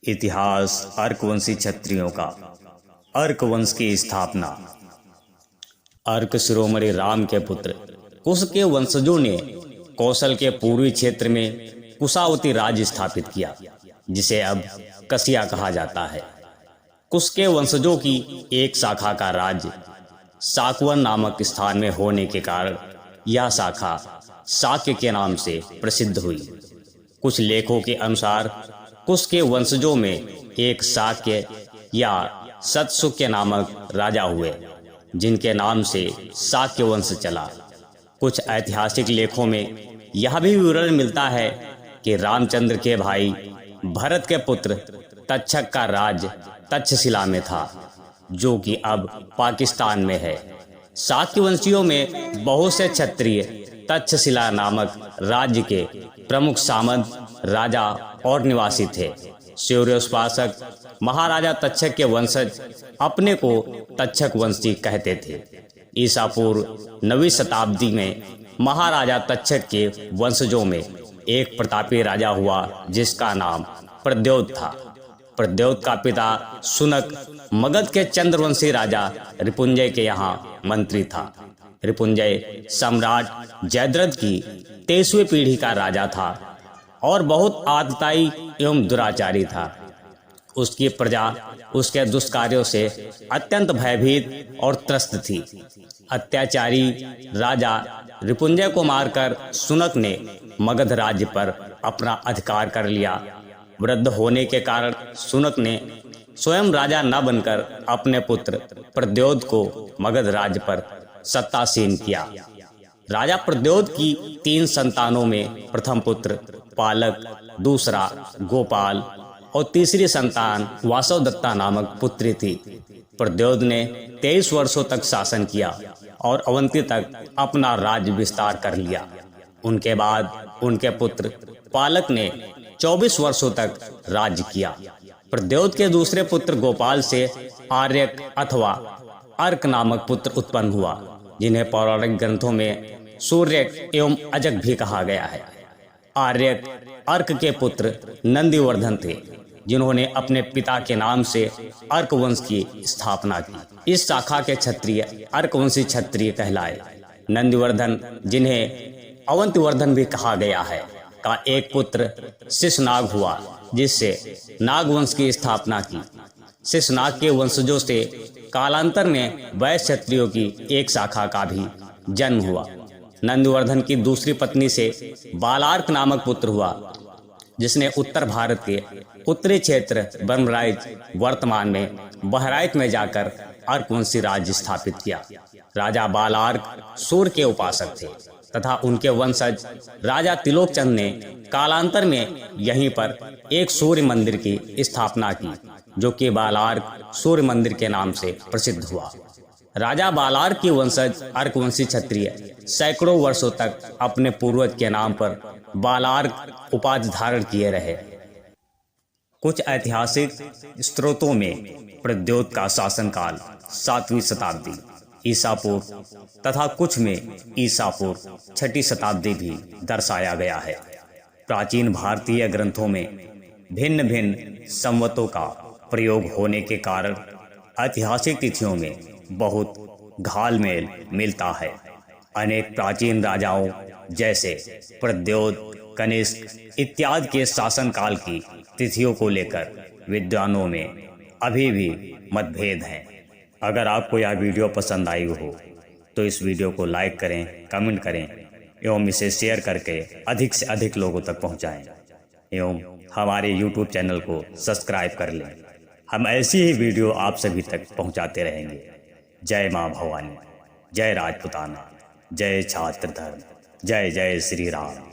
इतिहास अर्कवंशी क्षत्रियों का। अर्क वंश की स्थापना। अर्क शिरोमणि राम के पुत्र कुश के वंशजों ने कौशल के पूर्वी क्षेत्र में कुशावती राज्य स्थापित किया, जिसे अब कसिया कहा जाता है। कुश के वंशजों की एक शाखा का राज्य साकवन नामक स्थान में होने के कारण यह शाखा शाक्य के नाम से प्रसिद्ध हुई। कुछ लेखों के अनुसार कुश के वंशजों में एक शाक्य या सतसुक्य नामक राजा हुए, जिनके नाम से शाक्य वंश चला। कुछ ऐतिहासिक लेखों में यह भी विवरण मिलता है कि रामचंद्र के भाई भरत के पुत्र तक्षक का राज्य तक्षशिला में था, जो कि अब पाकिस्तान में है। शाक्य वंशियों में बहुत से क्षत्रिय तक्षशिला नामक राज्य के प्रमुख सामंत, राजा और निवासी थे। सूर्योपासक महाराजा तक्षक के वंशज अपने को तक्षक वंशी कहते थे। ईसा पूर्व 9वीं शताब्दी में महाराजा तक्षक के वंशजों में एक प्रतापी राजा हुआ, जिसका नाम प्रद्योत था। प्रद्योत का पिता सुनक मगध के चंद्रवंशी राजा रिपुंजय के यहाँ मंत्री था। रिपुंजय सम्राट जयद्रथ की 23वीं पीढ़ी का राजा था और बहुत आतताई एवं दुराचारी था। उसकी प्रजा उसके दुष्कार्यों से अत्यंत भयभीत और त्रस्त थी। अत्याचारी राजा रिपुंजय को मारकर सुनक ने मगध राज्य पर अपना अधिकार कर लिया। वृद्ध होने के कारण सुनक ने स्वयं राजा न बनकर अपने पुत्र प्रद्योत को मगध राज्य पर सत्तासीन किया। राजा प्रद्योत की 3 संतानों में प्रथम पुत्र पालक, दूसरा गोपाल और तीसरी संतान वासवदत्ता नामक पुत्री थी। प्रद्योत ने 23 वर्षों तक शासन किया और अवंती तक अपना राज्य विस्तार कर लिया। उनके बाद उनके पुत्र पालक ने 24 वर्षों तक राज्य किया। प्रद्योत के दूसरे पुत्र गोपाल से आर्यक अथवा अर्क नामक पुत्र उत्पन्न हुआ, जिन्हें पौराणिक ग्रंथों में सूर्यक एवं अजक भी कहा गया है। आर्यक अर्क के पुत्र नंदिवर्धन थे, जिन्होंने अपने पिता के नाम से अर्क वंश की स्थापना की। इस शाखा के क्षत्रिय अर्कवंशी क्षत्रिय कहलाए। नंदिवर्धन, जिन्हें अवंतिवर्धन भी कहा गया है, का एक पुत्र शिशनाग हुआ, जिससे नागवंश की स्थापना की। शिशनाग के वंशजों से कालांतर में वैश्य क्षत्रियों की एक शाखा का भी जन्म हुआ। नंदिवर्धन की दूसरी पत्नी से बालार्क नामक पुत्र हुआ, जिसने उत्तर भारत के उत्तरी क्षेत्र बर्मराइच, वर्तमान में बहराइच में जाकर अर्कवंशी राज्य स्थापित किया। राजा बालार्क सूर्य के उपासक थे तथा उनके वंशज राजा तिलोकचंद ने कालांतर में यहीं पर एक सूर्य मंदिर की स्थापना की, जो कि बालार्क सूर्य मंदिर के नाम से प्रसिद्ध हुआ। राजा बालार्क की वंशज अर्कवंशी क्षत्रिय सैकड़ों वर्षों तक अपने पूर्वज के नाम पर बालार्क उपाधि धारण किए रहे। कुछ ऐतिहासिक स्रोतों में प्रद्योत का शासनकाल 7वीं शताब्दी ईसा पूर्व तथा कुछ में ईसा पूर्व 6ठी शताब्दी भी दर्शाया गया है। प्राचीन भारतीय ग्रंथों में भिन्न भिन्न संवतों का प्रयोग होने के कारण ऐतिहासिक तिथियों में बहुत घालमेल मिलता है। अनेक प्राचीन राजाओं जैसे प्रद्योत, कनिष्क इत्यादि के शासनकाल की तिथियों को लेकर विद्वानों में अभी भी मतभेद हैं। अगर आपको यह वीडियो पसंद आई हो तो इस वीडियो को लाइक करें, कमेंट करें एवं इसे शेयर करके अधिक से अधिक लोगों तक पहुंचाएं एवं हमारे YouTube चैनल को सब्सक्राइब कर लें। हम ऐसी ही वीडियो आप सभी तक पहुंचाते रहेंगे। जय मां भवानी, जय राजपुताना, जय छात्र धर्म, जय जय श्री राम।